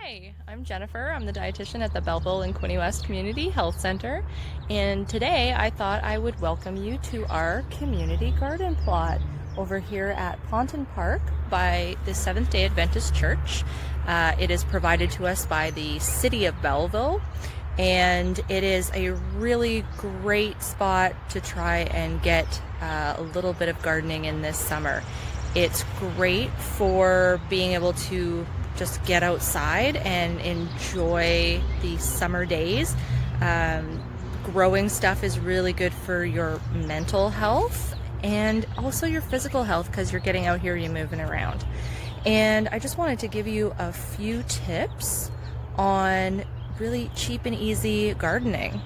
Hi, I'm Jennifer. I'm the dietitian at the Belleville and Quinte West Community Health Center. And today I thought I would welcome you to our community garden plot over here at Ponton Park by the Seventh-day Adventist Church. It is provided to us by the City of Belleville, and it is a really great spot to try and get a little bit of gardening in this summer. It's great for being able to just get outside and enjoy the summer days. Growing stuff is really good for your mental health and also your physical health because you're getting out here, you're moving around. And I just wanted to give you a few tips on really cheap and easy gardening.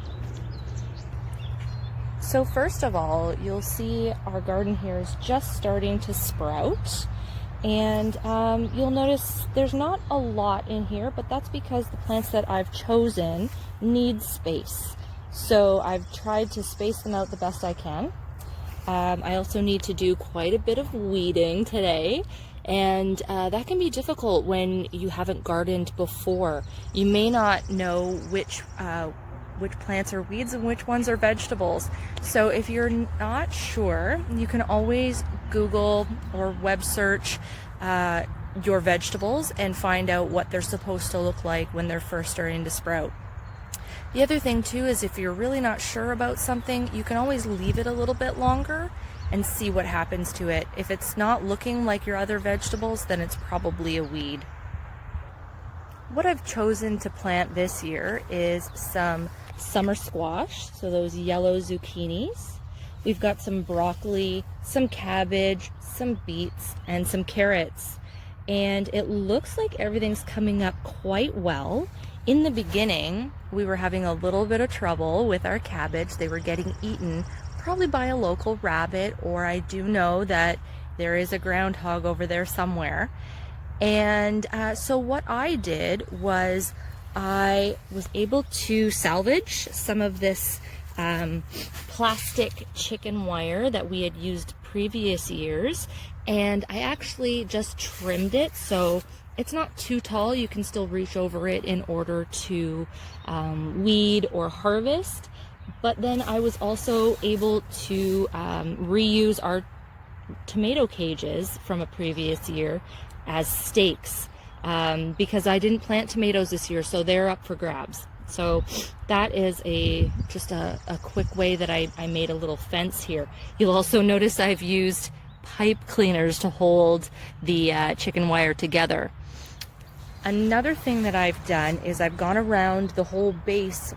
So first of all, you'll see our garden here is just starting to sprout. And you'll notice there's not a lot in here, but that's because the plants that I've chosen need space. So I've tried to space them out the best I can. I also need to do quite a bit of weeding today, and that can be difficult when you haven't gardened before. You may not know which plants are weeds and which ones are vegetables. So if you're not sure, you can always Google or web search your vegetables and find out what they're supposed to look like when they're first starting to sprout. The other thing too is if you're really not sure about something, you can always leave it a little bit longer and see what happens to it. If it's not looking like your other vegetables, then it's probably a weed. What I've chosen to plant this year is some summer squash, so those yellow zucchinis. We've got some broccoli, some cabbage, some beets, and some carrots. And it looks like everything's coming up quite well. In the beginning, we were having a little bit of trouble with our cabbage. They were getting eaten probably by a local rabbit, or I do know that there is a groundhog over there somewhere. And so what I did was I was able to salvage some of this plastic chicken wire that we had used previous years, and I actually just trimmed it so it's not too tall. You can still reach over it in order to weed or harvest. But then I was also able to reuse our tomato cages from a previous year as stakes because I didn't plant tomatoes this year, so they're up for grabs. So that is just a quick way that I made a little fence here. You'll also notice I've used pipe cleaners to hold the chicken wire together. Another thing that I've done is I've gone around the whole base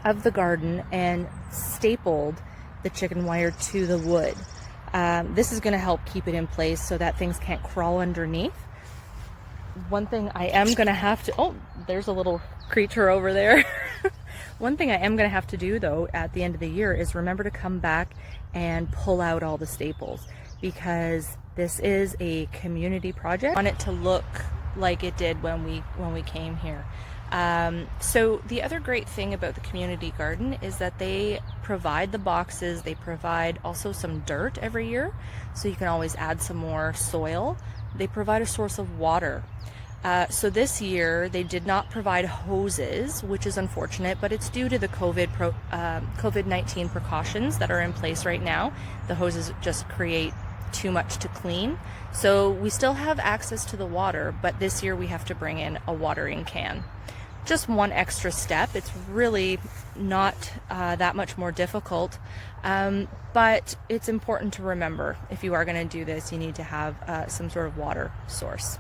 of the garden and stapled the chicken wire to the wood. This is going to help keep it in place so that things can't crawl underneath. One thing I am going to have to, oh, there's a little creature over there. One thing I am going to have to do though at the end of the year is remember to come back and pull out all the staples, because this is a community project. I want it to look like it did when we came here. So the other great thing about the community garden is that they provide the boxes, they provide also some dirt every year, so you can always add some more soil. They provide a source of water. So this year they did not provide hoses, which is unfortunate, but it's due to the COVID-19 precautions that are in place right now. The hoses just create too much to clean. So we still have access to the water, but this year we have to bring in a watering can. Just one extra step. It's really not that much more difficult, but it's important to remember if you are going to do this, you need to have some sort of water source.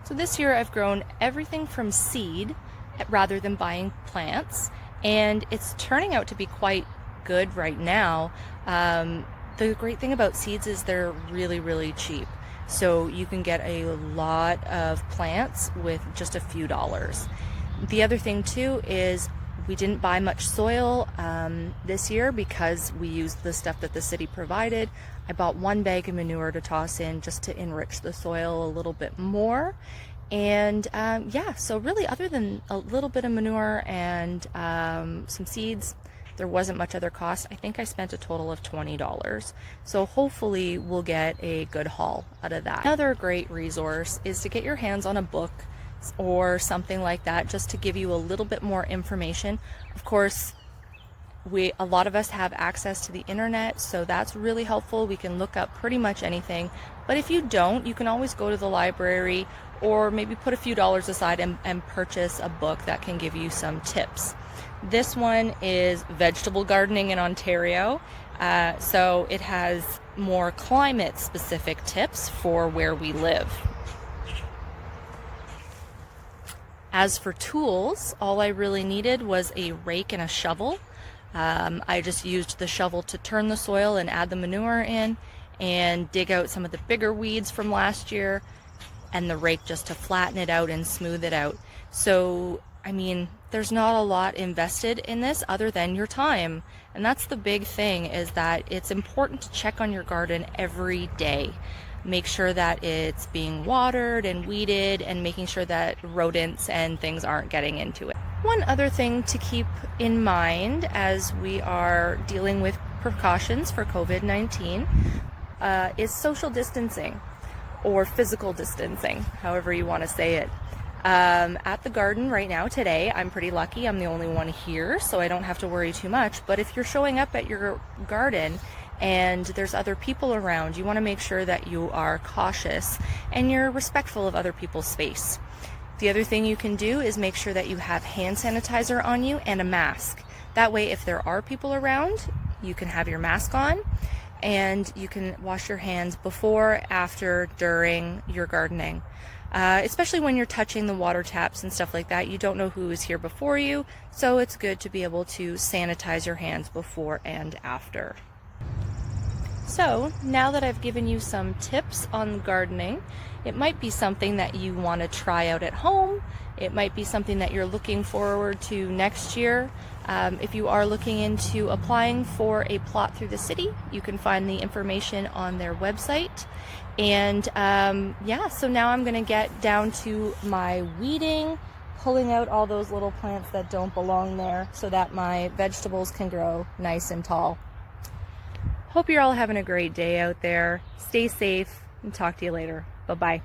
So this year I've grown everything from seed rather than buying plants, and it's turning out to be quite good right now. The great thing about seeds is they're really, really cheap. So you can get a lot of plants with just a few dollars. The other thing too is we didn't buy much soil this year because we used the stuff that the city provided. I bought one bag of manure to toss in just to enrich the soil a little bit more. And yeah, so really other than a little bit of manure and some seeds, There wasn't much other cost. I think I spent a total of $20. So hopefully we'll get a good haul out of that. Another great resource is to get your hands on a book or something like that, just to give you a little bit more information. Of course, a lot of us have access to the internet, so that's really helpful. We can look up pretty much anything. But if you don't, you can always go to the library or maybe put a few dollars aside and purchase a book that can give you some tips. This one is Vegetable Gardening in Ontario, so it has more climate-specific tips for where we live. As for tools, all I really needed was a rake and a shovel. I just used the shovel to turn the soil and add the manure in and dig out some of the bigger weeds from last year, and the rake just to flatten it out and smooth it out. So, I mean, there's not a lot invested in this other than your time. And that's the big thing, is that it's important to check on your garden every day. Make sure that it's being watered and weeded, and making sure that rodents and things aren't getting into it. One other thing to keep in mind as we are dealing with precautions for COVID-19 is social distancing, or physical distancing, however you want to say it. At the garden right now today, I'm pretty lucky. I'm the only one here, so I don't have to worry too much. But if you're showing up at your garden and there's other people around, you want to make sure that you are cautious and you're respectful of other people's space. The other thing you can do is make sure that you have hand sanitizer on you and a mask. That way, if there are people around, you can have your mask on and you can wash your hands before, after, during your gardening. Especially when you're touching the water taps and stuff like that. You don't know who is here before you, so it's good to be able to sanitize your hands before and after. So now that I've given you some tips on gardening, it might be something that you want to try out at home. It might be something that you're looking forward to next year. If you are looking into applying for a plot through the city, you can find the information on their website. And yeah, so now I'm going to get down to my weeding, pulling out all those little plants that don't belong there so that my vegetables can grow nice and tall. Hope you're all having a great day out there. Stay safe, and talk to you later. Bye-bye.